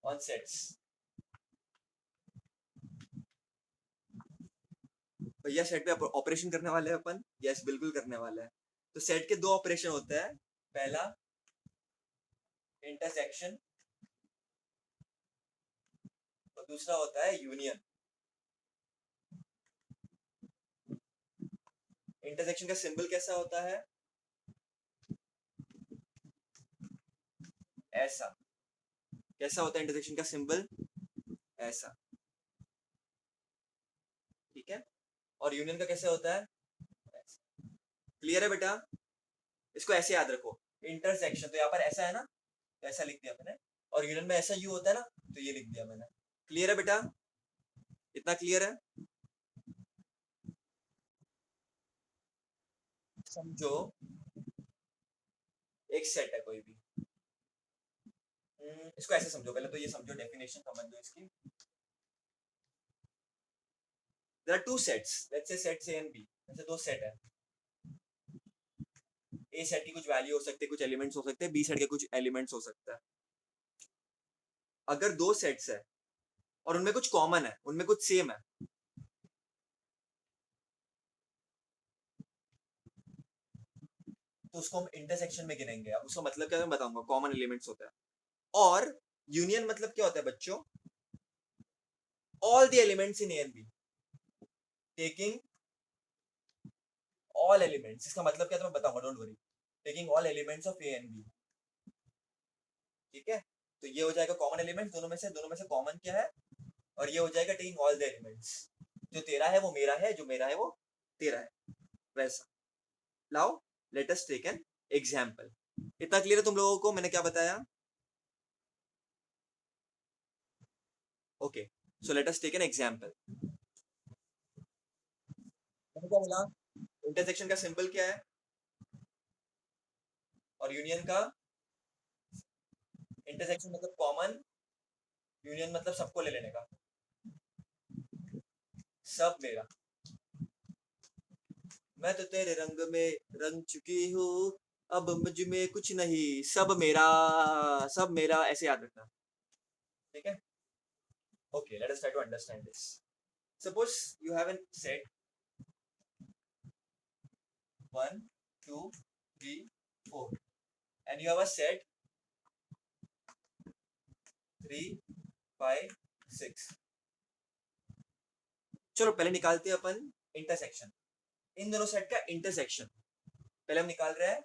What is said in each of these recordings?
On sets. भैया set पे operation करने वाले हैं अपन? यस बिल्कुल करने वाले हैं। तो सेट के दो ऑपरेशन होते हैं, पहला इंटरसेक्शन और दूसरा होता है यूनियन। इंटरसेक्शन का सिंबल कैसा होता है? ऐसा। कैसा होता है इंटरसेक्शन का सिंबल? ऐसा। ठीक है। और यूनियन का कैसे होता है? क्लियर है बेटा? इसको ऐसे याद रखो, इंटरसेक्शन तो यहाँ पर ऐसा है ना, तो ऐसा लिख दिया मैंने, और यूनियन में ऐसा यू होता है ना, तो ये लिख दिया मैंने। क्लियर है बेटा? इतना क्लियर है? समझो एक सेट है कोई भी, इसको ऐसे समझो, पहले तो ये समझो, डेफिनेशन समझ लो इसकी। There are two sets, let's say sets A and B, ऐसे दो सेट है। ए सेट की कुछ वैल्यू हो सकते हैं, कुछ एलिमेंट्स हो सकते हैं, बी सेट के कुछ एलिमेंट्स हो सकता है। अगर दो सेट्स है और उनमें कुछ कॉमन है, उनमें कुछ सेम है, तो उसको हम इंटरसेक्शन में गिनेंगे। अब उसका मतलब क्या है मैं बताऊंगा, कॉमन एलिमेंट्स होता है। और यूनियन मतलब क्या होता है बच्चों? All the elements in A and B, taking all elements. इसका मतलब क्या है तो मैं बताऊंगा, don't worry. Taking all elements of A and B. ठीक है। तो ये हो जाएगा कॉमन एलिमेंट, दोनों में से कॉमन क्या है, और ये हो जाएगा टेकिंग ऑल द एलिमेंट्स। जो तेरा है वो मेरा है, जो मेरा है वो तेरा है, वैसा। लाओ let us take an example. इतना क्लियर है तुम लोगों को मैंने क्या बताया? Okay, so let us take an example. मैंने क्या बोला? इंटरसेक्शन का सिंबल क्या है, और यूनियन का? इंटरसेक्शन मतलब कॉमन, यूनियन मतलब सबको ले लेने का, सब मेरा। मैं तो तेरे रंग में रंग चुकी हूँ, अब मुझ में कुछ नहीं, सब मेरा, सब मेरा, ऐसे याद रखना। ठीक है। Okay, let us try to understand this. Suppose you have an set 1 2 3 4 and you have a set 3 5 6। चलो पहले निकालते हैं अपन इंटरसेक्शन, इन दोनों सेट का इंटरसेक्शन पहले हम निकाल रहे हैं।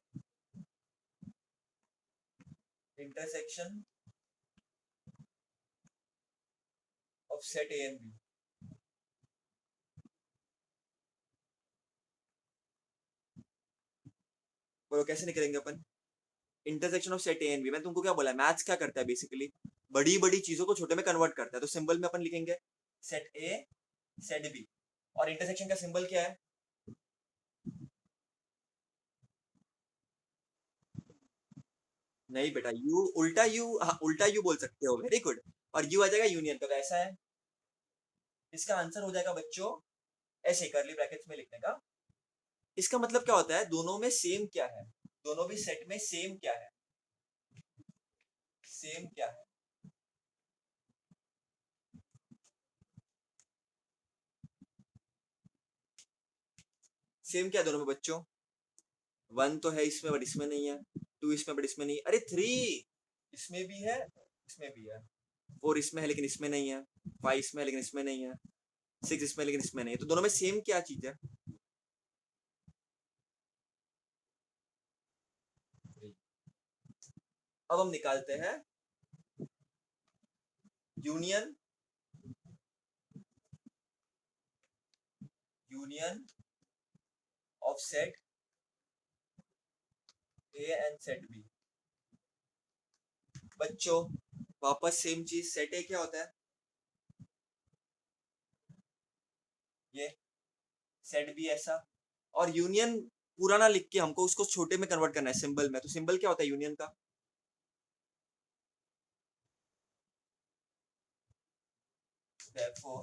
Intersection of set A and B. बोलो कैसे निकलेंगे अपन intersection of set A and B? मैं तुमको क्या बोला, मैथ्स क्या करता है बेसिकली, बड़ी बड़ी चीजों को छोटे में कन्वर्ट करता है। तो सिंबल में अपन लिखेंगे सेट ए सेट बी, और इंटरसेक्शन का सिंबल क्या है? नहीं बेटा, यू उल्टा यू, हाँ, उल्टा यू बोल सकते हो, वेरी गुड। और यू आ जाएगा यूनियन, तो वैसा है। इसका आंसर हो जाएगा बच्चों ऐसे करली ब्रैकेट्स में लिखने का। इसका मतलब क्या होता है, दोनों में सेम क्या है, दोनों भी सेट में सेम क्या है, सेम क्या है। सेम क्या है दोनों में बच्चों? 1 तो है इसमें बट इसमें नहीं है, 2 इसमें बट इसमें नहीं, अरे 3 इसमें भी है, इसमें भी है, 4 इसमें है लेकिन इसमें नहीं है, 5 इसमें है लेकिन इसमें नहीं है, 6 इसमें लेकिन इसमें नहीं है। तो दोनों में सेम क्या चीज है? 3। अब हम निकालते हैं union, union of set A and set B. बच्चों वापस सेम चीज, सेट ए क्या होता है? ये सेट बी ऐसा, और यूनियन पूरा ना लिख के हमको उसको छोटे में कन्वर्ट करना है सिंबल में। तो सिंबल क्या होता है यूनियन का? therefore,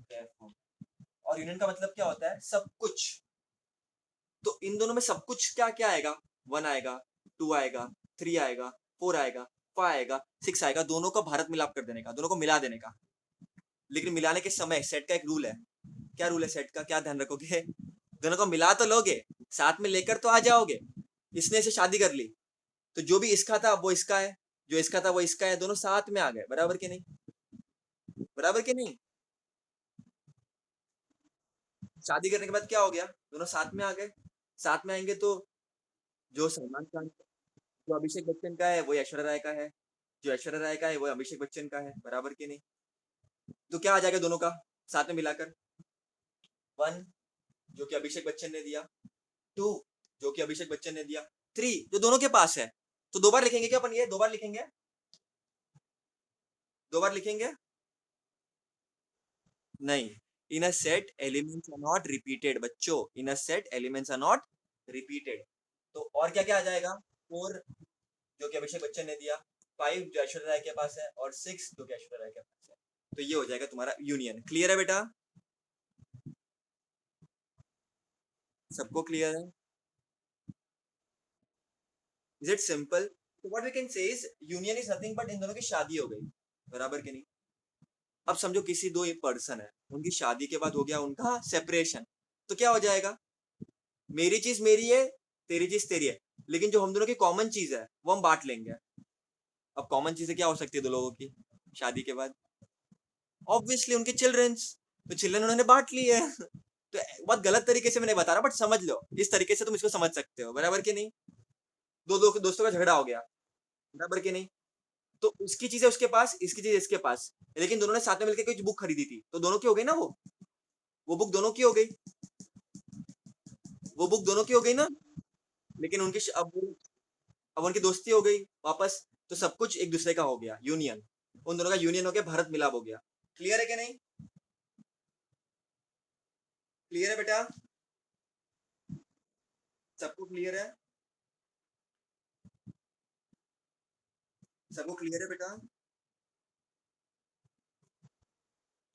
therefore। और यूनियन का मतलब क्या होता है? सब कुछ। तो इन दोनों में सब कुछ क्या क्या आएगा? 1 आएगा, 2 आएगा, 3 आएगा, 4 आएगा। आएगा, 6 आएगा, दोनों का भारत मिलाप कर देने का, दोनों को मिला देने का। लेकिन मिलाने के समय सेट का एक रूल है। क्या रूल है सेट का, क्या ध्यान रखोगे? दोनों को मिला तो लोगे, साथ में लेकर तो आ जाओगे। इसने इसे शादी कर ली, तो जो भी इसका था वो इसका है, जो इसका था वो इसका है, दोनों साथ में आ गए। बराबर के नहीं? बराबर के नहीं? शादी करने के बाद क्या हो गया? दोनों साथ में आ गए। साथ में आएंगे तो जो सलमान खान, जो अभिषेक बच्चन का है वो ऐश्वर्या राय का है, जो ऐश्वर्या राय का है वो अभिषेक बच्चन का है। बराबर के नहीं? तो क्या आ जाएगा दोनों का साथ में मिलाकर? 1 जो कि अभिषेक बच्चन ने दिया, 2 जो कि अभिषेक बच्चन ने दिया, 3 जो दोनों के पास है। तो 2 बार लिखेंगे क्या अपन? ये 2 बार लिखेंगे, 2 बार लिखेंगे? नहीं, in a set elements are not repeated बच्चों, in a set elements are not repeated. तो और क्या क्या आ जाएगा? 4 जो कि अभिषेक बच्चन ने दिया, 5 जो ऐश्वर्या राय के पास है, और 6 जो कि ऐश्वर्या राय के पास है। तो ये हो जाएगा तुम्हारा यूनियन। क्लियर है बेटा? सबको क्लियर है? Is it simple? तो what we can say is union is nothing but इन दोनों की शादी हो गई। बराबर के नहीं? अब समझो किसी दो एक पर्सन है, उनकी शादी के बाद हो गया उनका सेपरेशन, तो क्या हो जाएगा? मेरी चीज मेरी है, तेरी चीज तेरी है, लेकिन जो हम दोनों की कॉमन चीज है वो हम बांट लेंगे। अब कॉमन चीजें क्या हो सकती है दो लोगों की शादी के बाद? ऑब्वियसली उनके चिल्ड्रंस। तो चिल्ड्रन उन्होंने बांट लिए है। तो बहुत गलत तरीके से मैंने बता रहा, बट समझ लो, इस तरीके से तुम इसको समझ सकते हो। बराबर के नहीं? दो दोस्तों का झगड़ा हो गया। बराबर के नहीं? तो उसकी चीज है उसके पास, इसकी चीज इसके पास, लेकिन दोनों ने साथ में मिलकर कोई बुक खरीदी थी, तो दोनों की हो गई ना वो बुक दोनों की हो गई, वो बुक दोनों की हो गई ना। लेकिन अब उनकी दोस्ती हो गई वापस, तो सब कुछ एक दूसरे का हो गया, यूनियन। उन दोनों का यूनियन हो गया, भारत मिलाप हो गया। क्लियर है कि नहीं? क्लियर है बेटा? सबको क्लियर है? सबको क्लियर है बेटा?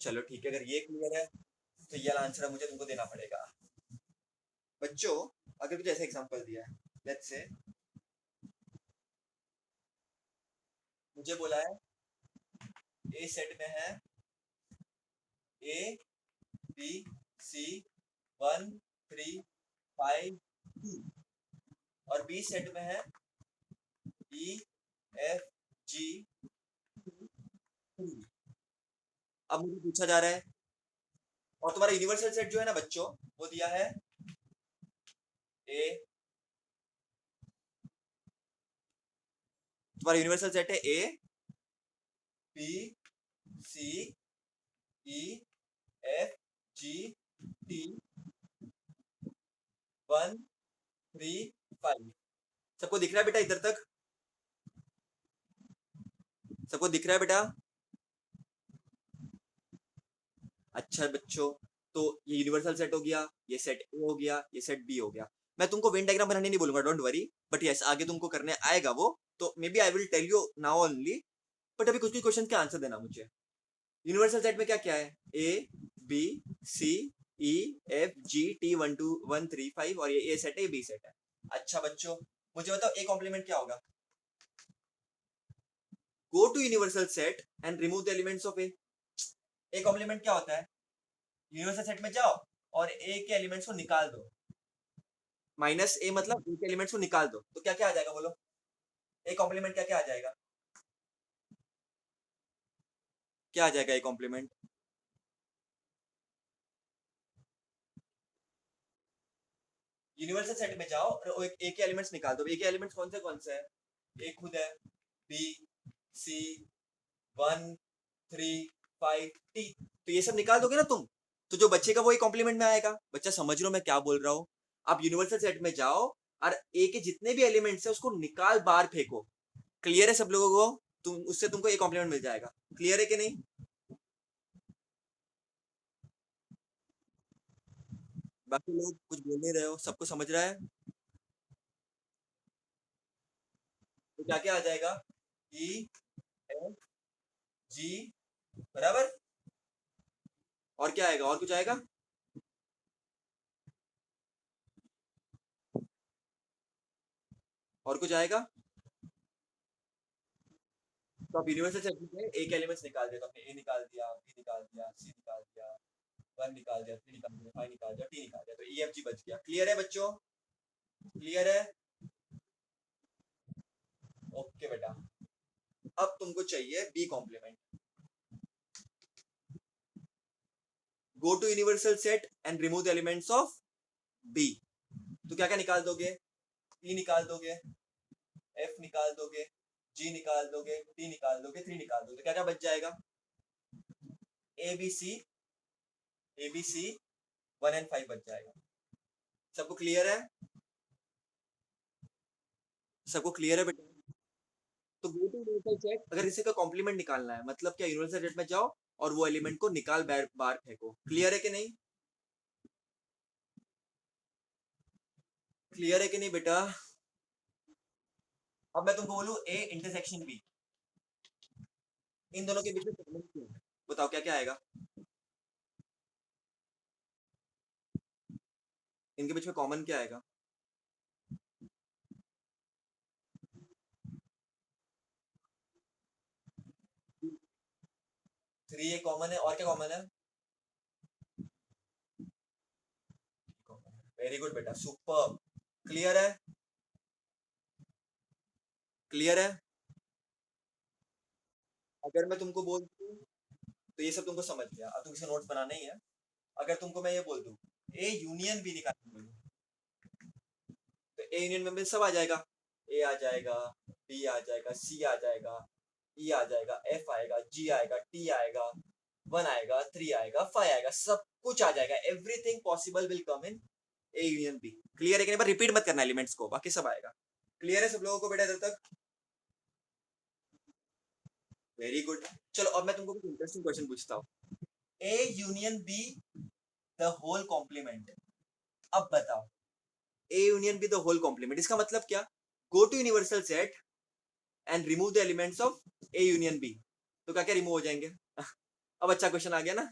चलो ठीक है, अगर ये क्लियर है तो ये आंसर मुझे तुमको देना पड़ेगा। बच्चों, अगर कुछ ऐसा एग्जांपल दिया है, लेट्स से मुझे बोला है ए सेट में है ए बी सी 1 3 5 2, और बी सेट में है ई एफ जी 3। अब मुझे पूछा जा रहा है, और तुम्हारा यूनिवर्सल सेट जो है ना बच्चों, वो दिया है ए, तुम्हारा यूनिवर्सल सेट है A B C E F G T 1 3 5। सबको दिख रहा है बेटा इधर तक? सबको दिख रहा है बेटा? अच्छा बच्चों, तो ये यूनिवर्सल सेट हो गया, ये सेट ए हो गया, ये सेट बी हो गया। मैं तुमको वेन डायग्राम बनाने नहीं बोलूंगा, डोंट वरी, बट यस आगे तुमको करने आएगा वो। तो maybe I will tell you now only, but अभी कुछ भी क्वेश्चन के आंसर देना मुझे। यूनिवर्सल सेट में क्या क्या है? A B C E F G T 1 2 1 3 5, और ये ए सेट है, ये बी सेट है। अच्छा बच्चों, मुझे बताओ ए कॉम्प्लीमेंट क्या होगा? Go to universal set and remove the elements of A. A complement क्या होता है? यूनिवर्सल सेट में जाओ और ए के एलिमेंट्स को निकाल दो। माइनस ए मतलब ए के एलिमेंट्स को निकाल दो, तो क्या क्या आ जाएगा बोलो? ए कॉम्प्लीमेंट क्या क्या आ जाएगा? क्या आ जाएगा ए कॉम्प्लीमेंट? यूनिवर्सल सेट में जाओ और ए के एलिमेंट्स निकाल दो। ए के एलिमेंट्स कौन से हैं? ए खुद है, बी सी 1 3 5 टी, तो ये सब निकाल दोगे ना तुम, तो जो बच्चे का वही कॉम्प्लीमेंट में आएगा। बच्चा समझ रहे हो मैं क्या बोल रहा हूँ? आप यूनिवर्सल सेट में जाओ और ए के जितने भी एलिमेंट्स है उसको निकाल बाहर फेंको। क्लियर है सब लोगों को? तुम उससे तुमको ए कॉम्प्लीमेंट मिल जाएगा। क्लियर है कि नहीं? बाकी लोग कुछ बोल नहीं रहे हो, सबको समझ रहा है? तो क्या क्या आ जाएगा? ई एफ जी, बराबर। और क्या आएगा? और कुछ आएगा? और कुछ आएगा? तो आप यूनिवर्सल सेट में एक एलिमेंट्स निकाल दिया, तो आपने ए निकाल दिया, बी निकाल दिया, सी निकाल दिया, 1 निकाल दिया, 3 निकाल दिया, 5 निकाल दिया, टी निकाल दिया, तो ई एफ जी बच गया। क्लियर है बच्चों? क्लियर है? ओके बेटा, अब तुमको चाहिए B complement. Go to universal set and remove the elements of B. तो क्या क्या निकाल दोगे? ई निकाल दोगे, एफ निकाल दोगे, जी निकाल दोगे, टी निकाल दोगे, 3 निकाल दोगे, तो क्या क्या बच जाएगा? A B C, A B C 1 and 5 बच जाएगा। सबको क्लियर है? सबको क्लियर है बेटा? तो गो टू यूनिवर्सल सेट, अगर इसी का कॉम्प्लीमेंट निकालना है, मतलब क्या, यूनिवर्सल सेट में जाओ और वो एलिमेंट को निकाल बार बार फेंको। क्लियर है कि नहीं? क्लियर है कि नहीं बेटा? अब मैं तुमको बोलूं ए इंटरसेक्शन बी, इन दोनों के बीच में कॉमन क्या है? बताओ क्या क्या आएगा? इनके बीच में कॉमन क्या आएगा? 3 ये कॉमन है, और क्या कॉमन है? वेरी गुड बेटा, सुपर। क्लियर है? क्लियर है? अगर मैं तुमको बोल दूं, तो ये सब तुमको समझ गया, अब तुमसे नोट्स बनाना ही है। अगर तुमको मैं ये बोल दूं ए यूनियन बी निकालने बोलूं, तो ए यूनियन में सब आ जाएगा। ए आ जाएगा, बी आ जाएगा, सी आ जाएगा, ई आ जाएगा, एफ आएगा, जी आएगा, टी आएगा, 1 आएगा, 3 आएगा, 5 आएगा, सब कुछ आ जाएगा। Everything possible will come in A union B. Clear है कि नहीं? बार रिपीट मत करना एलिमेंट्स को, बाकी सब आएगा। क्लियर है सब लोगों को बेटा इधर तक? Very good. चलो अब मैं तुमको कुछ इंटरेस्टिंग क्वेश्चन पूछता हूँ। A union B the whole complement. अब बताओ, A union B the whole complement, इसका मतलब क्या? Go to universal set and remove the elements of A union B. तो क्या क्या रिमूव हो जाएंगे? अब अच्छा क्वेश्चन आ गया ना?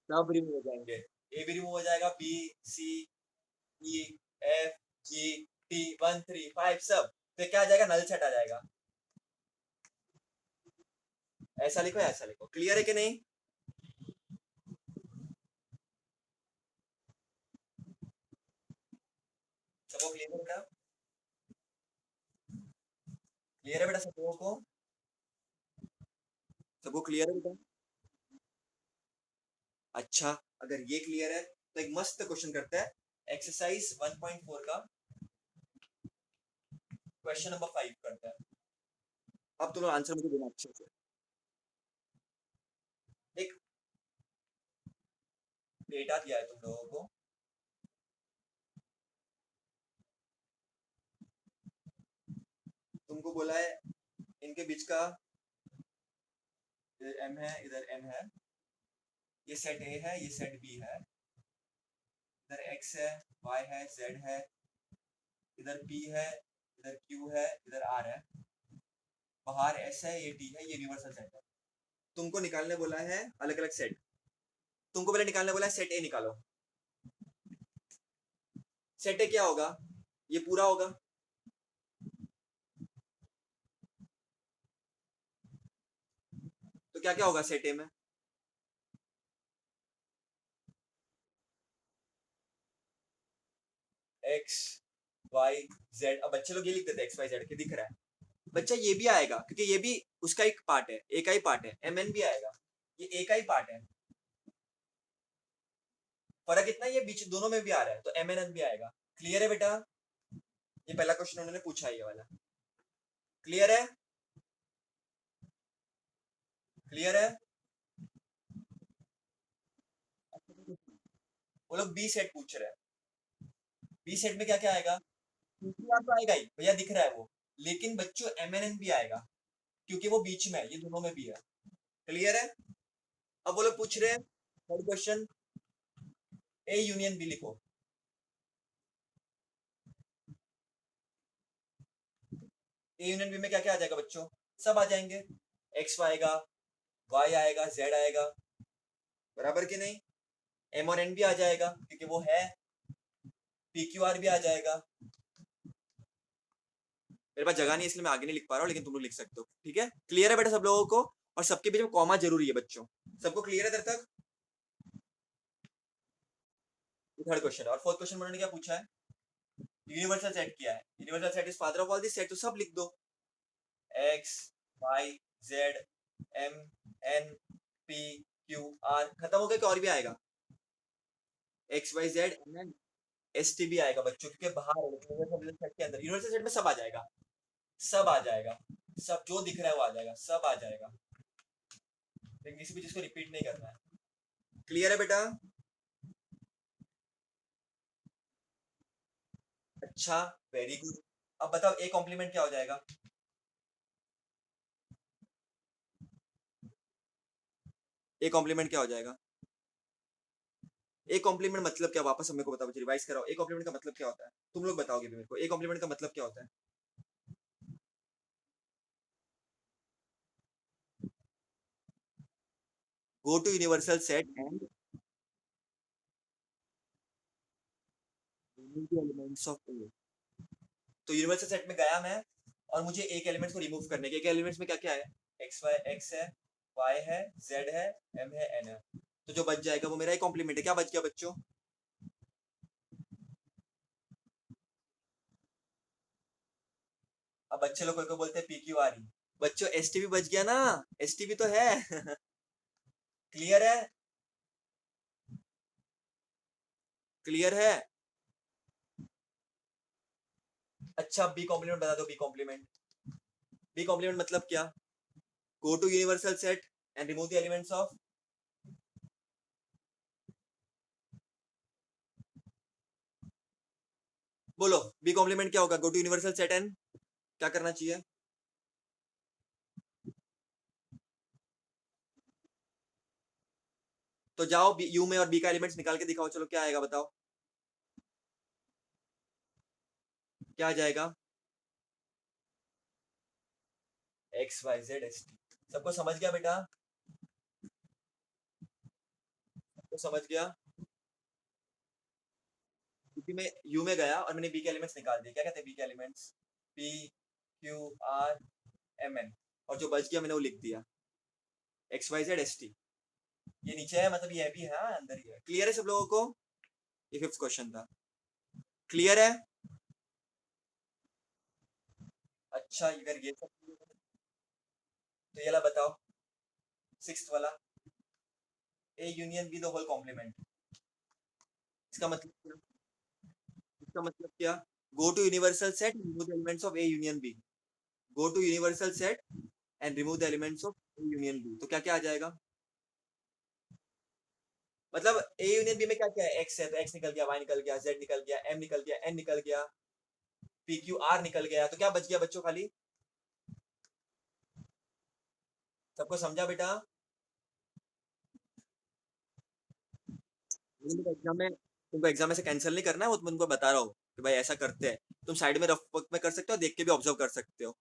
सब रिमूव हो जाएंगे। ए भी रिमूव हो जाएगा, B, C, E, F, G, T, 1, 3, 5 सब। तो क्या आ जाएगा? नल सेट आ जाएगा। ऐसा लिखो, ऐसा लिखो। क्लियर है कि नहीं? सबको क्लियर है बेटा? क्लियर है बेटा सब लोगों को? सबको क्लियर है बेटा? अच्छा, अगर ये क्लियर है तो एक मस्त क्वेश्चन करते हैं। एक्सरसाइज 1.4 का क्वेश्चन नंबर 5 करते हैं। अब तुम लोग आंसर मुझे देना अच्छे से। एक डेटा दिया है तुम लोगों को, तुमको बोला है इनके बीच का, इधर एम है, इधर एन है, ये सेट ए है, ये सेट बी है, इधर एक्स है, वाई है, जेड है, इधर पी है, इधर क्यू है, इधर आर है, बाहर एस है, ये टी है, ये यूनिवर्सल सेट है। तुमको निकालने बोला है अलग अलग सेट। तुमको पहले निकालने बोला है सेट ए निकालो। सेट ए क्या होगा? ये पूरा होगा। तो क्या क्या होगा सेट ए में? X, Y, Z. अब बच्चे लोग ये लिख देते हैं एक्स वाई जेड के, दिख रहा है बच्चा, ये भी आएगा क्योंकि ये भी उसका एक पार्ट है, ए का ही पार्ट है। एम एन भी आएगा, ये ए का ही पार्ट है। फर्क इतना, ये बीच दोनों में भी आ रहा है, तो एम एन एन भी आएगा। क्लियर है बेटा? ये पहला क्वेश्चन उन्होंने पूछा है, ये वाला। क्लियर है? क्लियर है? वो लोग बी सेट पूछ रहे हैं। बी सेट में क्या क्या आएगा? पीक्यूआर तो आएगा ही भैया, दिख रहा है वो। लेकिन बच्चों एम एन एन भी आएगा, क्योंकि वो बीच में है, ये दोनों में भी है। क्लियर है? अब वो लोग पूछ रहे हैं third question, A union B लिखो। ए यूनियन बी में क्या क्या आ जाएगा बच्चों? सब आ जाएंगे। एक्स आएगा, वाई आएगा, जेड आएगा, बराबर कि नहीं? एम और एन भी आ जाएगा क्योंकि वो है। पी क्यू आर भी आ जाएगा। मेरे पास जगह नहीं है इसलिए मैं आगे नहीं लिख पा रहा हूँ, लेकिन तुम लोग लिख सकते हो। ठीक है, क्लियर है बेटा सब लोगों को? और सबके बीच में कॉमा जरूरी है बच्चों, सबको क्लियर है तब तक? Third question. और फोर्थ क्वेश्चन उन्होंने क्या पूछा है? यूनिवर्सल सेट क्या है? Universal set is father of all this set, तो सब लिख दो। X Y Z M N P Q R, खत्म हो गया कि और भी आएगा? X Y Z M N S T भी आएगा बच्चों, क्योंकि बाहर यूनिवर्सल सेट के अंदर, यूनिवर्सल सेट में सब आ जाएगा, सब आ जाएगा, सब जो दिख रहा है वो आ जाएगा, सब आ जाएगा, लेकिन किसी भी चीज को रिपीट नहीं करना है। क्लियर है बेटा? अच्छा, वेरी गुड। अब बताओ ए कॉम्प्लीमेंट क्या हो जाएगा? ए कॉम्प्लीमेंट क्या हो जाएगा? ए कॉम्प्लीमेंट मतलब क्या, वापस मेरे को बताओ, रिवाइज कराओ। ए कॉम्प्लीमेंट का मतलब क्या होता है? तुम लोग बताओगे भी मेरे को, ए कॉम्प्लीमेंट का मतलब क्या होता है? Go to universal set and remove the elements of A. तो यूनिवर्सल सेट में गया मैं, और मुझे एक एलिमेंट्स को रिमूव करने के, एक एलिमेंट्स में क्या क्या है? एक्स वाई, एक्स है, वाई है, जेड है, एम है, एन है, तो जो बच जाएगा वो मेरा एक कॉम्प्लीमेंट है। क्या बच गया बच्चों? अब बच्चे लोग को बोलते हैं पी क्यू आर ई। बच्चों एस टी भी बच गया ना, एस टी भी तो है। क्लियर है? क्लियर है? अच्छा, बी कॉम्प्लीमेंट बता दो। बी कॉम्प्लीमेंट, बी कॉम्प्लीमेंट मतलब क्या? Go to universal set and remove the elements of, बोलो बी कॉम्प्लीमेंट क्या होगा? Go to universal set and क्या करना चाहिए? तो जाओ यू में और बी का एलिमेंट्स निकाल के दिखाओ, चलो क्या आएगा बताओ? क्या आ जाएगा? X Y Z S T. सबको समझ गया बेटा? सबको समझ गया? क्योंकि मैं यू में गया और मैंने बी के एलिमेंट्स निकाल दिए। क्या कहते हैं बी के elements? P Q R M N, और जो बच गया मैंने वो लिख दिया, X Y Z S T. ये नीचे है, मतलब ये भी है, हाँ, अंदर ही है। क्लियर है सब लोगों को? ये फिफ्थ क्वेश्चन था। क्लियर है? अच्छा, अगर ये सब clear है, तो ये ला बताओ, सिक्स्थ वाला, A union B the whole complement. इसका मतलब क्या? इसका मतलब क्या? Go to universal set, remove the elements of A union B. Go to universal set and remove the elements of A union B, तो क्या क्या आ जाएगा? मतलब ए यूनियन बी में क्या क्या है? एक्स है तो एक्स निकल गया, वाई निकल गया, जेड निकल गया, एम निकल गया, एन निकल गया, पी क्यू आर निकल गया, तो क्या बच गया बच्चों खाली? सबको समझा बेटा? तुमको एग्जाम में से कैंसिल नहीं करना है, वो तुमको बता रहा हूँ कि भाई ऐसा करते हैं। तुम साइड में रफ वर्क में कर सकते हो, देख के भी ऑब्जर्व कर सकते हो।